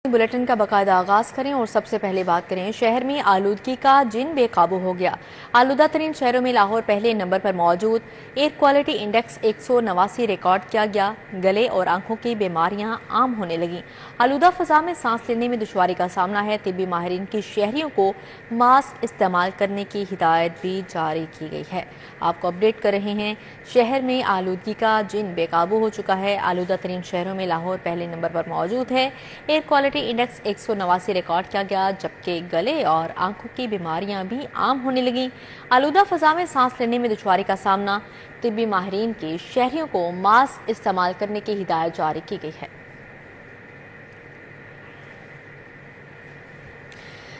Bulletin का बाकायदा आगाज करें और सबसे पहले बात करें शहर में आलूदगी का जिन बेकाबू हो गया। आलूदा तरीन शहरों में लाहौर पहले नंबर पर मौजूद। एयर क्वालिटी इंडेक्स 189 रिकॉर्ड किया गया। गले और आंखों की बीमारियां आम होने लगी। आलूदा फजा में सांस लेने में दुश्वारी का सामना है। तिब्बी माहिरीन की शहरियों को मास्क इस्तेमाल करने की हिदायत भी जारी की गई है। आपको अपडेट कर रहे हैं। शहर में आलूदगी का जिन बेकाबू हो चुका है। आलूदा तरीन शहरों में लाहौर पहले नंबर पर मौजूद है। एयर क्वालिटी इंडेक्स 189 रिकॉर्ड किया गया, जबकि गले और आंखों की बीमारियां भी आम होने लगी। आलूदा फजा में सांस लेने में दुश्वारी का सामना। तिब्बी माहिरीन की शहरियों को मास्क इस्तेमाल करने की हिदायत जारी की गई है।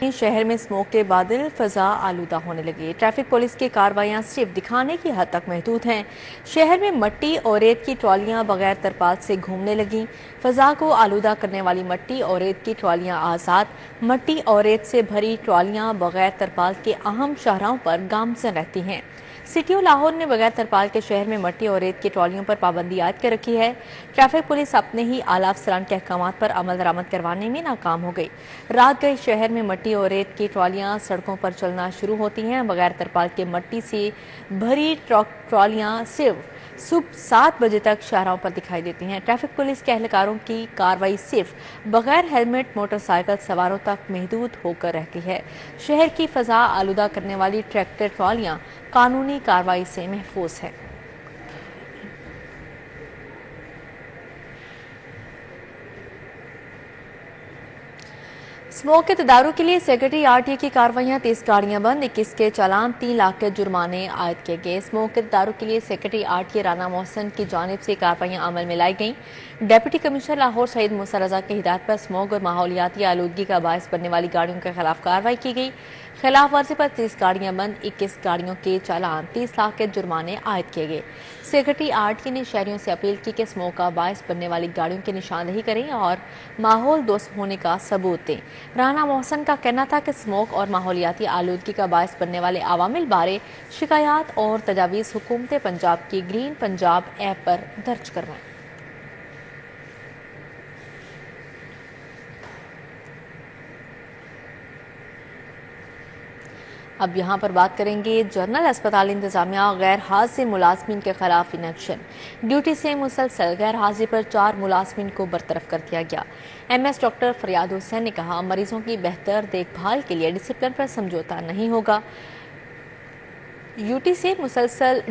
शहर में स्मोक के बादल, फजा आलूदा होने लगी। ट्रैफिक पुलिस की कार्रवाइयां सिर्फ दिखाने की हद तक महदूद हैं। शहर में मट्टी और रेत की ट्रॉलियां बगैर तरपाल से घूमने लगी। फजा को आलूदा करने वाली मट्टी और रेत की ट्रॉलियां आज़ाद। मट्टी और रेत से भरी ट्रॉलियां बगैर तरपाल के अहम शाहराहों पर गामजन रहती हैं। सिटी लाहौर ने बगैर तरपाल के शहर में मट्टी और रेत की ट्रॉलियों पर पाबंदी आयद कर रखी है। ट्रैफिक पुलिस अपने ही आला अफसरान के अहकाम पर अमल दरामद करवाने में नाकाम हो गई। रात गए शहर में मट्टी और रेत की ट्रॉलियां सड़कों पर चलना शुरू होती हैं। बगैर तरपाल के मट्टी से भरी ट्रॉलियां सिर्फ सुबह 7 बजे तक शाहराहों पर दिखाई देती हैं। ट्रैफिक पुलिस के एहलकारों की कार्रवाई सिर्फ बगैर हेलमेट मोटरसाइकिल सवारों तक महदूद होकर रहती है। शहर की फजा आलूदा करने वाली ट्रैक्टर ट्रॉलियां कानूनी कार्रवाई से महफूज है। स्मोक के तदारुक के लिए सेक्रेटरी आरटीए की कार्रवाइयां, 30 गाड़ियां बंद, 21 के चालान, 3 लाख के जुर्माने आयद किए गए। स्मोक के तदारुक के लिए सेक्रेटरी आरटीए राना मोहसन की जानिब से कार्रवाइयां अमल में लाई गईं। डिप्टी कमिश्नर लाहौर सईद मूसा रजा की हिदायत पर स्मोक और माहौलियाती आलूदगी का बायस बनने वाली गाड़ियों के खिलाफ कार्रवाई की गई। खिलाफ वर्जी पर 30 गाड़ियां बंद, 21 गाड़ियों के चालान, 30 लाख के जुर्माने आयद किए गए। सेक्रेटरी आरटीए ने शहरियों से अपील की कि स्मोक का बायस बनने वाली गाड़ियों की निशानदही करें और माहौल दोस्त होने का सबूत दें। राना मोहसन का कहना था कि स्मोक और माहौलियाती आलूदगी का बायस बनने वाले अवामिल बारे शिकायत और तजावीज़ हुकूमत पंजाब की ग्रीन पंजाब ऐप पर दर्ज करवाएं। अब यहाँ पर बात करेंगे जनरल अस्पताल इंतजामिया गैर हाजिर मुलाजमीन के खिलाफ इनेक्शन। ड्यूटी से मुसलसल गैर हाजिर पर 4 मुलाजमीन को बरतरफ कर दिया गया। एमएस डॉक्टर फरियाद हुसैन ने कहा, मरीजों की बेहतर देखभाल के लिए डिसिप्लिन पर समझौता नहीं होगा। ड्यूटी से मुसलसल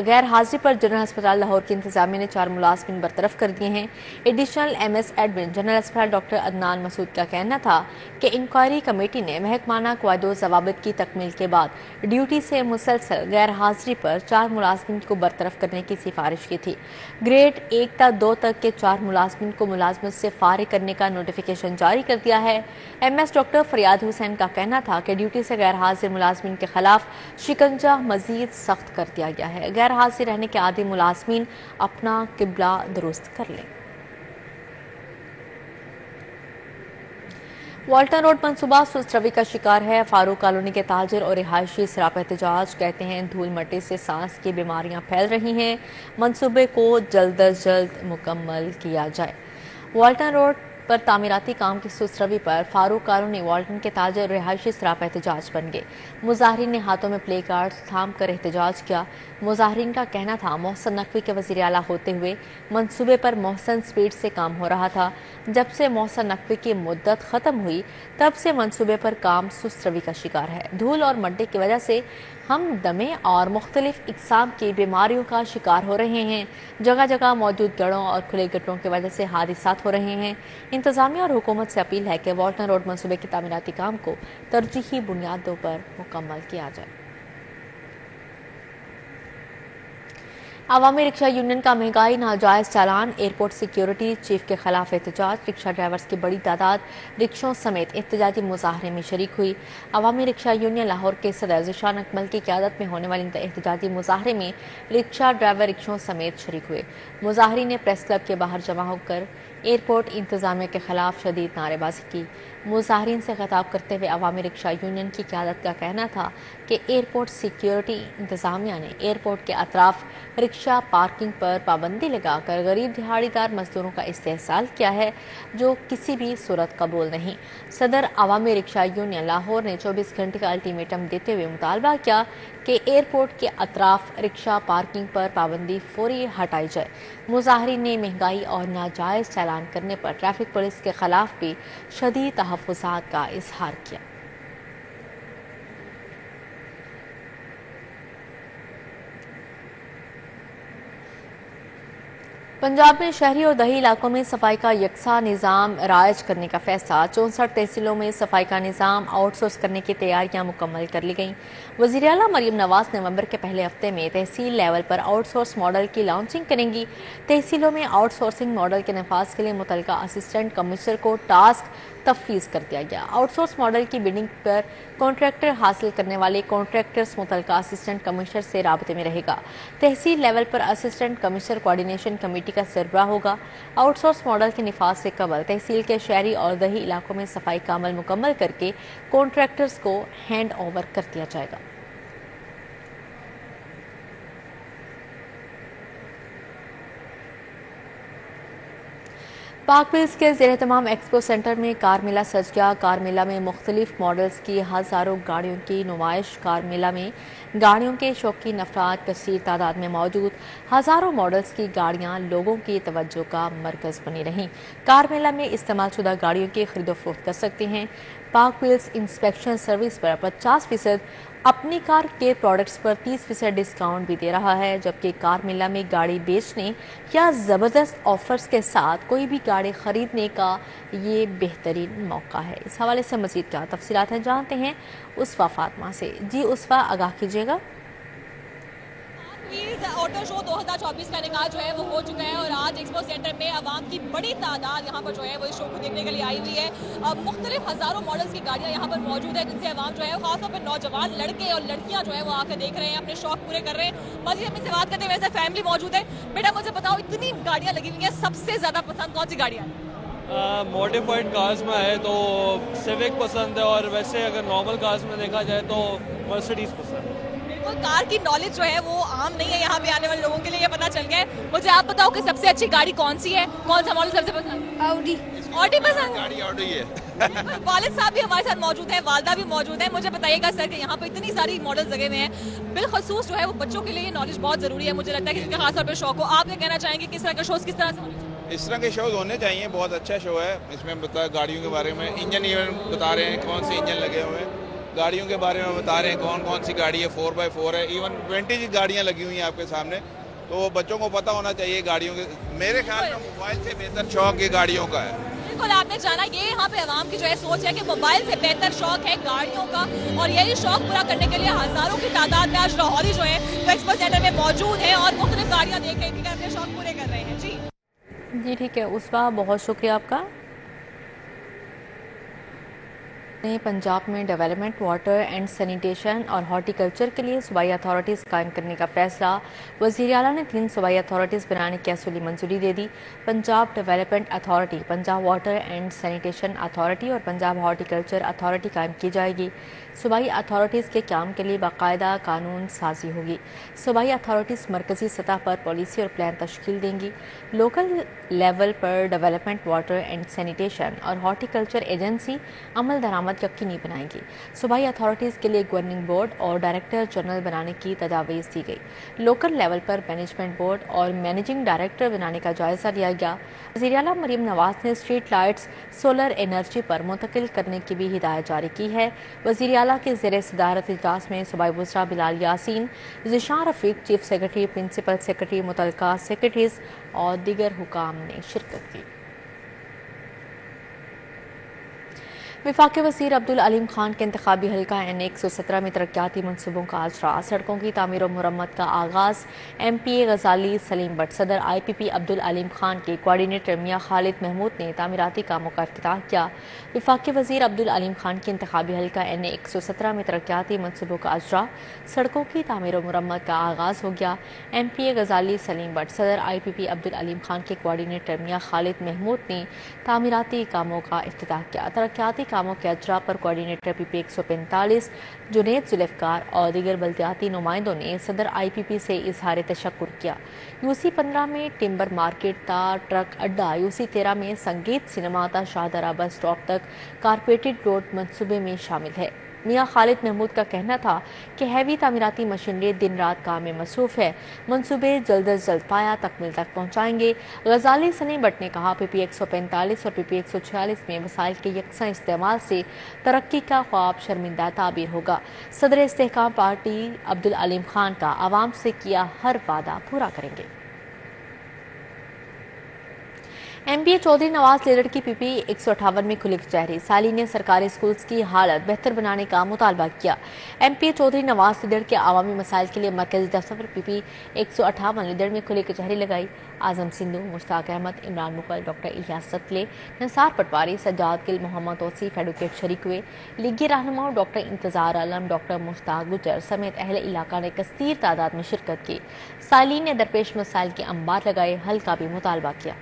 गैर हाजिरी पर जनरल अस्पताल लाहौर की इंतजामिया ने 4 मुलाजमीन बरतरफ कर दिए हैं। एडिशनल एमएस एडमिन जनरल अस्पताल डॉक्टर अदनान मसूद का कहना था कि इंक्वायरी कमेटी ने महकमाना क़वायदो ज़वाबित की तकमील के बाद ड्यूटी से मुसलसल गैर हाजिरी पर 4 मुलाजमीन को बरतरफ करने की सिफारिश की थी। ग्रेड 1 ta 2 तक के 4 मुलाजमीन को मुलाजमत से फारिग करने का नोटिफिकेशन जारी कर दिया है। एमएस डॉक्टर फरियाद हुसैन का कहना था कि ड्यूटी से गैर हाजिर मुलाजमीन के खिलाफ शिकंजा मजीद सख्त कर दिया गया है। गैर हाजिर रहने के आदी मुलाजमीन अपना किबला दुरुस्त कर लें। वाल्टन रोड मंसूबा सुस्त रवि का शिकार है। फारूक कॉलोनी के ताजिर और रिहायशी सराप एहतजाज कहते हैं धूल मट्टी से सांस की बीमारियां फैल रही हैं, मंसूबे को जल्द अज जल्द मुकम्मल किया जाए। वाल्टन रोड पर तामीराती काम की सुस्त रवि पर फारूक कॉलोनी वाल्टन के ताजिर और रिहायशी सराप एहतजाज बन गए। मुजाहरीन ने हाथों में प्ले कार्ड्स थाम कर एहतजाज किया। मुजाहरीन का कहना था मोहसन नकवी के वज़ीर आला होते हुए मंसूबे पर मोहसन स्पीड से काम हो रहा था। जब से मोहसन नकवी की मुद्दत ख़त्म हुई तब से मंसूबे पर काम सुस्त रवि का शिकार है। धूल और मड्डे की वजह से हम दमे और मुख्तलिफ इक़साम की बीमारियों का शिकार हो रहे हैं। जगह जगह मौजूद गढ़ों और खुले गड्ढों की वजह से हादिसात हो रहे हैं। इंतजामिया और हुकूमत से अपील है कि वाल्टन रोड मंसूबे के तामीराती काम को तरजीही बुनियादों पर मुकम्मल किया जाए। अवामी रिक्शा यूनियन का महंगाई नाजायज चालान, एयरपोर्ट सिक्योरिटी चीफ के खिलाफ एहतजाज। रिक्शा ड्राइवर्स की बड़ी तादाद रिक्शों समेत एहतजाजी मुजाहरे में शरीक हुई। अवामी रिक्शा यूनियन लाहौर के सदर ज़िशान अकमल की क़यादत में होने वाले एहतजाजी मुजाहरे में रिक्शा ड्राइवर रिक्शों समेत शरीक हुए। मुजाहरीन ने प्रेस क्लब के बाहर जमा होकर एयरपोर्ट इंतजामिया के खिलाफ शदीद नारेबाजी की। मुजाहरीन से खिताब करते हुए अवामी रिक्शा यूनियन की क़यादत का कहना था कि एयरपोर्ट सिक्योरिटी इंतजामिया ने एयरपोर्ट के अतराफ रिक्शा पार्किंग पर पाबंदी लगाकर गरीब दिहाड़ीदार मजदूरों का इस्तेहसाल किया है, जो किसी भी सूरत कबूल नहीं। सदर अवामी रिक्शा यूनियन लाहौर ने 24 घंटे का अल्टीमेटम देते हुए मुतालबा किया कि एयरपोर्ट के अतराफ रिक्शा पार्किंग पर पाबंदी फौरी हटाई जाए। मुजाहरीन ने महंगाई और नाजायज़ चालान करने पर ट्रैफिक पुलिस के खिलाफ भी शदीद तहफ़्फ़ुज़ात का इजहार किया। पंजाब में शहरी और दही इलाकों में सफाई का यकसा निज़ाम राइज करने का फैसला। 64 तहसीलों में सफाई का निज़ाम आउटसोर्स करने की तैयारियां मुकम्मल कर ली गईं। वज़ीर आला मरियम नवाज नवंबर के पहले हफ्ते में तहसील लेवल पर आउटसोर्स मॉडल की लॉन्चिंग करेंगी। तहसीलों में आउटसोर्सिंग मॉडल के नफाज के लिए मुतलका असिस्टेंट कमिश्नर को टास्क तफवीज़ कर दिया गया। आउटसोर्स मॉडल की बिडिंग पर कॉन्ट्रैक्टर हासिल करने वाले कॉन्ट्रैक्टर्स मुतलका असिस्टेंट कमिश्नर से राबते में रहेगा। तहसील लेवल पर असिस्टेंट कमिश्नर कोऑर्डिनेशन कमेटी का सरबराह होगा। आउटसोर्स मॉडल के निफाज से कबल तहसील के शहरी और दही इलाकों में सफाई का अमल मुकम्मल करके कॉन्ट्रैक्टर्स को हैंड ओवर कर दिया जाएगा। पाक विल्स के ज़ेर तमाम एक्सपो सेंटर में कार मेला सज गया। कार मेला में मुख्तलिफ मॉडल्स की हज़ारों गाड़ियों की नुमाइश। कार मेला में गाड़ियों के शौकीन अफराद कसीर तादाद में मौजूद। हज़ारों मॉडल्स की गाड़ियाँ लोगों की तवज्जो का मरकज़ बनी रहीं। कार मेला में इस्तेमाल शुदा गाड़ियों की खरीदो फरोख्त कर सकते हैं। पाक विल्स इंस्पेक्शन सर्विस पर 50% अपनी कार के प्रोडक्ट्स पर 30% डिस्काउंट भी दे रहा है, जबकि कार मेला में गाड़ी बेचने या ज़बरदस्त ऑफर्स के साथ कोई भी गाड़ी खरीदने का ये बेहतरीन मौका है। इस हवाले से मज़ीद क्या तफसीलात हैं जानते हैं उस्फा फातिमा से। जी उस्फा, आगाह कीजिएगा। ऑटो शो 2024 का इनेकाद जो है वो हो चुका है और आज एक्सपो सेंटर में आवाम की बड़ी तादाद यहाँ पर जो है वो इस शो को देखने के लिए आई हुई है। मुख्तलिफ हज़ारों मॉडल्स की गाड़ियाँ यहाँ पर मौजूद है, जिनसे आवाम जो है वो खासतौर पर नौजवान लड़के और लड़कियाँ जो है वो आकर देख रहे हैं, अपने शौक पूरे कर रहे हैं। मजीद हम इनसे बात करते हैं, वैसे फैमिली मौजूद है। बेटा मुझे बताओ, इतनी गाड़ियाँ लगी हुई हैं, सबसे ज़्यादा पसंद कौन सी गाड़ियाँ है? मॉडिफाइड कार्स में है तो सिविक पसंद है, और वैसे अगर नॉर्मल कार्स में देखा जाए तो मर्सिडीज पसंद है। बिल्कुल, कार की नॉलेज जो है वो आम नहीं है, यहाँ पे आने वाले लोगों के लिए ये पता चल गया है। मुझे आप बताओ कि सबसे अच्छी गाड़ी कौन सी है, कौन सा मॉडल सबसे पसंद? ऑडी। ऑडी पसंद? गाड़ी ऑडी है। वालिद साहब भी हमारे साथ मौजूद हैं, वालदा भी मौजूद है। मुझे बताइएगा सर कि यहाँ पे इतनी सारी मॉडल्स लगे हुए हैं, बिलखसूस जो है वो बच्चों के लिए ये नॉलेज बहुत जरूरी है। मुझे लगता है कि जिनका खास तौर पर शौक हो, आप ये कहना चाहेंगे किस तरह के शोज किस तरह से? इस तरह के शोज होने चाहिए, बहुत अच्छा शो है। इसमें बता गाड़ियों के बारे में, इंजन इवन बता रहे हैं कौन से इंजन लगे हुए हैं, गाड़ियों के बारे में बता रहे हैं कौन कौन सी गाड़ी है, 4x4 है, इवन 20 गाड़ियाँ लगी हुई हैं आपके सामने। तो बच्चों को पता होना चाहिए गाड़ियों के। मेरे ख्याल में मोबाइल से बेहतर शौक ये गाड़ियों का है। बिल्कुल, आपने जाना ये यहाँ पे आवाम की जो है सोच है कि मोबाइल से बेहतर शौक है गाड़ियों का, और यही शौक पूरा करने के लिए हज़ारों की तादाद में आज लाहौरी जो है वो एक्सपो सेंटर में मौजूद है और मुख्तलिफ गाड़ियाँ देख के अपने शौक पूरे कर रहे हैं। जी ठीक है उस्फा, बहुत शुक्रिया आपका। पंजाब में डेवलपमेंट, वाटर एंड सैनिटेशन और हॉर्टिकल्चर के लिए सूबाई अथॉरिटीज़ कायम करने का फैसला। वज़ीर आला ने 3 सूबाई अथॉरिटीज़ बनाने की असली मंजूरी दे दी। Punjab development authority, Punjab water and sanitation authority और पंजाब हॉर्टिकल्चर अथॉरिटी कायम की जाएगी। सूबाई अथॉरिटीज़ के काम के लिए बाकायदा कानून साजी होगी। सूबाई अथॉरिटीज़ मरकज़ी सतह पर पॉलिसी और प्लान तश्कील देंगी। लोकल लेवल पर डेवलपमेंट, वाटर एंड सैनिटेशन और हॉर्टिकल्चर एजेंसी अमल दरामद यकीनी बनाएंगी। सूबाई अथॉरिटीज़ के लिए गवर्निंग बोर्ड और डायरेक्टर जनरल बनाने की तजावीज़ दी गई। लोकल लेवल पर मैनेजमेंट बोर्ड और मैनेजिंग डायरेक्टर बनाने का जायज़ा लिया गया। वज़ीर आला मरियम नवाज ने स्ट्रीट लाइट्स सोलर एनर्जी पर मुंतकिल करने की भी हिदायत जारी की है। वज़ीर आला के ज़ेर सदारत इजलास में सूबाई वज़रा Bilal Yasin, Zeeshan Rafiq, chief secretary, principal secretary, मुतल्लिका सेक्रेटरीज और दीगर हुकाम ने शिरकत की। वफाकी वज़ीर अब्दुल अलीम खान के इंतखाबी हल्का N117 में तरक्याती मनसूबों का आजरा, सड़कों की तामीर और मुरम्मत का आगाज़। MPA गजाली सलीम बट सदर IPP अब्दुल अलीम खान के कोऑर्डिनेटर मियां खालिद महमूद ने तामीराती कामों का इफ्तिताह किया। वफाकी वज़ीर अब्दुल अलीम खान के इंतखाबी हल्का N117 में तरक्याती मनसूबों का आजरा, सड़कों की तामीर और मुरम्मत का आगाज़ हो गया। MPA गजाली सलीम बट सदर IPP अब्दुल अलीम खान के कोऑर्डिनेटर मियां खालिद महमूद ने तामीराती कामों का इफ्तिताह किया। तरक्याती कामों के अजरा पर कोऑर्डिनेटर PP 145 जुनेद जुल्फ़कार और दीगर बल्दियाती नुमाइंदों ने सदर IPP से इजहार तशक्कुर किया। UC 15 में टिम्बर मार्केट ता ट्रक अड्डा, UC 13 में संगीत सिनेमा ता शाहदरा बस स्टॉप तक कारपेटेड रोड मंसूबे में शामिल है। मियां खालिद महमूद का कहना था कि हैवी तामीराती मशीनरी दिन रात काम में मसरूफ है। मंसूबे जल्द अज जल्द पाया तकमील तक पहुँचाएंगे। गजाली सलीम बट ने कहा PP 145 और PP 146 में वसाइल के यकसा इस्तेमाल से तरक्की का ख्वाब शर्मिंदा ताबीर होगा। सदर इस्तेहकाम पार्टी अब्दुल अलीम खान का आवाम से किया हर वादा पूरा करेंगे। MPA चौधरी नवाज लीडर की PP 158 में खुली कचहरी, साली ने सरकारी स्कूल्स की हालत बेहतर बनाने का मुतालबा किया। MPA चौधरी नवाज लीडर के आवामी मसाइल के लिए मरकजी दफ्तर पर PP 158 लीडर में खुली कचहरी लगाई। आजम सिंधु, मुश्ताक अहमद, इमरान मुगल, डॉक्टर इलियास सतले, निसार पटवारी, सज्जाद गिल, मोहम्मद तौसीफ एडवोकेट शरीक हुए। लीगी रहनुमाओं डॉक्टर इंतजार आलम, डॉक्टर मुश्ताक गुजर समेत अहले इलाका ने कसीर तादाद में शिरकत की। सालीन ने दरपेश मसाइल के अंबार लगाए, हल का भी मुतालबा किया।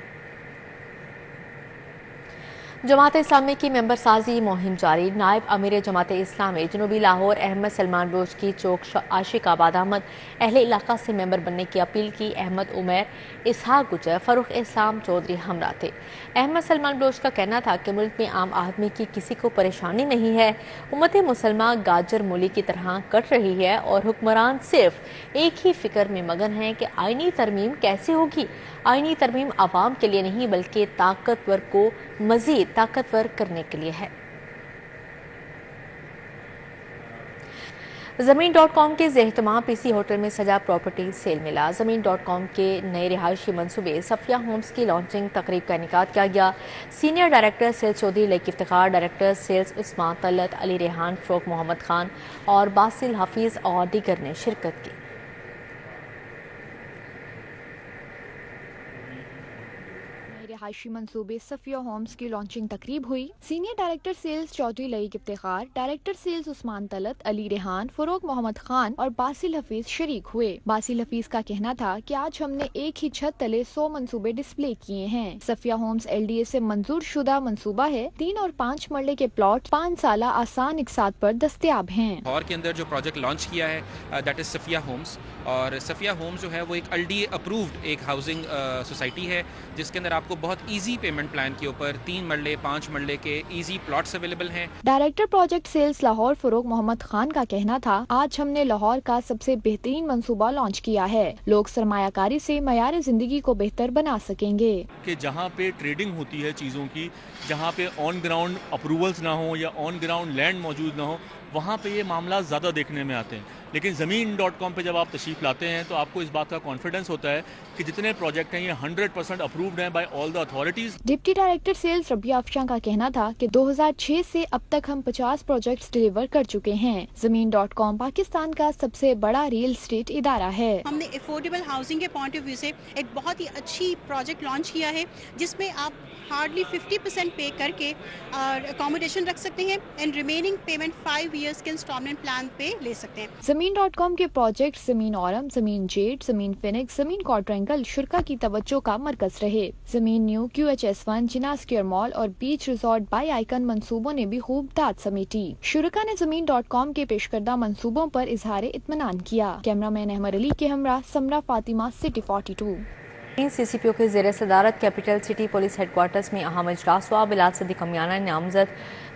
जमात इस्लामी की मेंबर साजी मुहिम जारी। नायब अमीर जमात इस्लामी जनूबी लाहौर अहमद सलमान बलोच की चौक आशिक आबाद अहमद अहले इलाका से मेंबर बनने की अपील की। अहमद उमैर, इसहाक गुजर, फरूख इस्लाम चौधरी हमरा थे। अहमद सलमान बलोच का कहना था कि मुल्क में आम आदमी की किसी को परेशानी नहीं है। उम्मत मुसलमान गाजर मूली की तरह कट रही है और हुक्मरान सिर्फ एक ही फिक्र में मगन है कि आईनी तरमीम कैसे होगी। आईनी तरमीम आवाम के लिए नहीं बल्कि ताकतवर को मजीद ताकतवर करने के लिए है। ज़मीन.com के ज़ेहतमाम PC होटल में सजा प्रॉपर्टी सेल मिला। ज़मीन.com के नए रिहायशी मंसूबे सफिया होम्स की लॉन्चिंग तकरीब का इनेकाद किया गया। Senior director sales Chaudhry Lakif Iftikhar, director sales Usman Talat, Ali Rehan, Farogh Muhammad Khan और बासिल हफीज़ और दीगर ने शिरकत की। रिहायशी मंसूबे सफिया होम्स की लॉन्चिंग तकरीब हुई। Senior director sales Chaudhry Lakif Iftikhar, director sales Usman Talat, Ali Rehan, Farogh Muhammad Khan और बासिल हफीज शरीक हुए। बासिल हफीज का कहना था कि आज हमने एक ही छत तले 100 मंसूबे डिस्प्ले किए हैं। सफिया होम्स LDA से मंजूर शुदा मंसूबा है। 3 और 5 मरले के प्लॉट 5 साला आसान इकसात पर दस्तयाब हैं। लाहौर के अंदर जो प्रोजेक्ट लॉन्च किया है दैट इज सफिया होम्स, और सफिया होम्स जो है वो एक LDA अप्रूव्ड एक हाउसिंग सोसाइटी है जिसके अंदर आपको बहुत इजी पेमेंट प्लान के ऊपर 3 मरले 5 मरले के इजी प्लॉट्स अवेलेबल हैं। Director project sales Lahore Farogh Muhammad Khan का कहना था, आज हमने लाहौर का सबसे बेहतरीन मंसूबा लॉन्च किया है। लोग सरमायाकारी से मयार जिंदगी को बेहतर बना सकेंगे। कि जहाँ पे ट्रेडिंग होती है चीज़ों की, जहाँ पे ऑन ग्राउंड अप्रूवल्स ना हो या ऑन ग्राउंड लैंड मौजूद ना हो, वहाँ पे ये मामला ज़्यादा देखने में आते हैं। लेकिन ज़मीन.com पे जब आप तशरीफ़ लाते हैं तो आपको इस बात का कॉन्फिडेंस होता है कि जितने प्रोजेक्ट हैं ये 100% अप्रूव्ड हैं by all the authorities. Deputy director sales Rabia Afshan का कहना था कि 2006 से अब तक हम 50 प्रोजेक्ट्स डिलीवर कर चुके हैं। ज़मीन.com पाकिस्तान का सबसे बड़ा रियल एस्टेट इदारा है। हमने अफोर्डेबल हाउसिंग के पॉइंट ऑफ व्यू से एक बहुत ही अच्छी प्रोजेक्ट लॉन्च किया है जिसमें आप हार्डली 50% पे करके अकोमोडेशन रख सकते हैं एंड रिमेनिंग पेमेंट 5 इयर्स के इंस्टॉलमेंट प्लान पे ले सकते हैं। ज़मीन.com के प्रोजेक्ट ज़मीन औरम, ज़मीन जेट, ज़मीन फिनिक्स, ज़मीन क्वाड्रेंगल शुरा की तवज्जो का मरकज रहे। ज़मीन न्यू, QHS1, जिना स्क्वायर मॉल और बीच रिजॉर्ट बाई आइकन मंसूबों ने भी खूब दाद समेटी। शुरा ने ज़मीन.com के पेशकर्दा मंसूबों पर इजहार इत्मीनान किया। कैमरामैन अहमद अली के हमरा समरा फातिमा, सिटी 42। CCPO के ज़ेर सदारत कैपिटल सिटी पुलिस हेडक्वार्टर्स में अहम इजलास हुआ। बिलाल सदीक अमियाना ने नामजद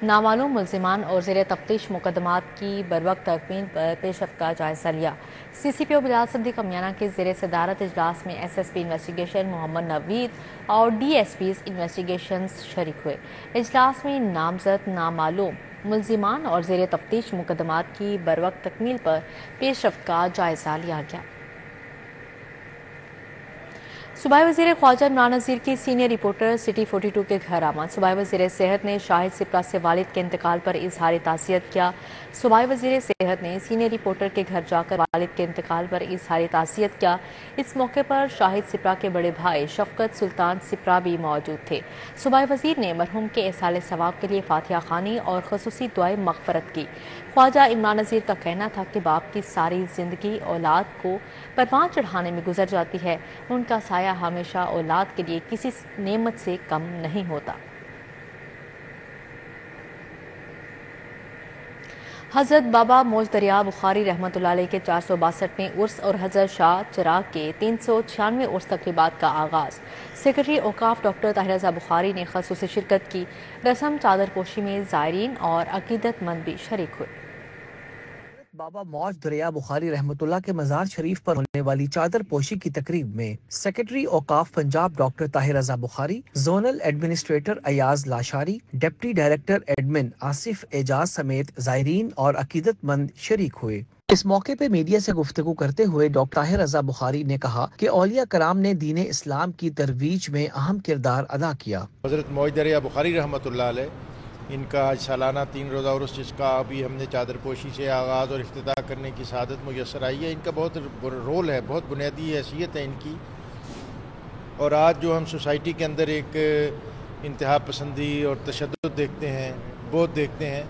नामालूम मुल्जिमान और ज़ेर तफ्तीश मुकदमात की बरवक्त तकमील पर पेशरफ्त का जायजा लिया। CCPO बिलाल सदीक अमियाना के ज़ेर सदारत इजलास में SSP इन्वेस्टिगेशन मोहम्मद नवीद और DSPs इन्वेस्टिगेशन शरीक हुए। इजलास में नामजद नामालूम मुल्जिमान और ज़ेर तफ्तीश मुकदमात की बरवक्त तकमील पर पेशरफ्त का जायजा लिया गया। सूबाई वज़ीर ख्वाजा इमरान नज़ीर की सीनियर रिपोर्टर सिटी 42 के घर आमद। सूबाई वज़ीर सेहत ने शाहिद सिप्रा से वालिद के इंतकाल पर इजहार ताज़ियत किया। सूबाई वज़ीर सेहत ने सीनियर रिपोर्टर के घर जाकर वालिद के इंतकाल पर इजहार ताज़ियत किया। इस मौके पर शाहिद सिप्रा के बड़े भाई शफकत सुल्तान सिप्रा भी मौजूद थे। सूबाई वज़ीर ने मरहूम के इसाले सवाब के लिए फातिहा खानी और खसूसी दुआए मग़फ़रत की। ख्वाजा इमरान नज़ीर का कहना था कि बाप की सारी ज़िंदगी औलाद को परवान चढ़ाने में गुजर जाती है, उनका साया हमेशा औलाद के लिए किसी नेमत से कम नहीं होता। हज़रत बाबा मौज दरिया बुखारी रहमतुल्लाह अलैह के 462वें उर्स और हज़रत शाह चिराग के 396वें उर्स तकरीबात का आगाज़। सेक्रेटरी औकाफ डॉक्टर ताहिर रज़ा बुखारी ने ख़ुसूसी शिरकत की। रस्म चादर पोशी में ज़ायरीन और अकीदतमंद भी शरीक हुए। बाबा मौज दरिया बुखारी रहमतुल्लाह के मज़ार शरीफ पर होने वाली चादर पोशी की तकरीब में सेक्रेटरी औकाफ Punjab doctor Tahir Raza Bukhari, zonal administrator Ayaz Lashari, deputy director admin Asif Ejaz समेत ज़ायरीन और अकीदतमंद शरीक हुए। इस मौके पे मीडिया से गुफ्तगू करते हुए डॉक्टर ताहिर रज़ा बुखारी ने कहा कि औलिया कराम ने दीन इस्लाम की तरवीज में अहम किरदार अदा किया। हज़रत मौज दरिया बुखारी रहमतुल्लाह अलैह इनका आज सालाना 3 रोज़ा उर्स, जिसका अभी हमने चादर पोशी से आगाज़ और इफ्तिताह करने की सआदत मुयस्सर आई है। इनका बहुत रोल है, बहुत बुनियादी हैसियत है इनकी। और आज जो हम सोसाइटी के अंदर एक इंतहा पसंदी और तशद्दुद देखते हैं, बोध देखते हैं,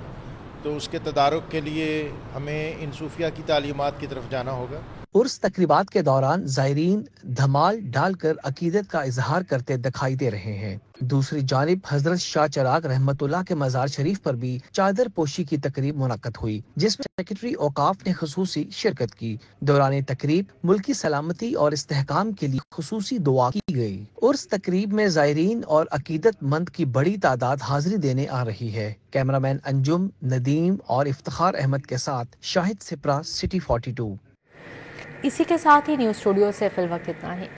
तो उसके तदारुक के लिए हमें इन सूफिया की तालीमात की तरफ जाना होगा। उर्स तकरीबात के दौरान ज़ायरीन धमाल डालकर अकीदत का इजहार करते दिखाई दे रहे हैं। दूसरी जानिब हजरत शाह चिराग रहमतुल्लाह के मज़ार शरीफ पर भी चादर पोशी की तकरीब मुनक्कद हुई, जिसमें सेक्रेटरी औकाफ ने खसूसी शिरकत की। दौरान तकरीब मुल्की सलामती और इस्तेहकाम के लिए खसूसी दुआ की गई। उर्स तकरीब में ज़ायरीन और अकीदतमंद की बड़ी तादाद हाजिरी देने आ रही है। कैमरामैन अंजुम, नदीम और इफ्तिखार अहमद के साथ शाहिद सिप्रा, सिटी 42। इसी के साथ ही न्यूज़ स्टूडियो से फिल वक्त इतना ही।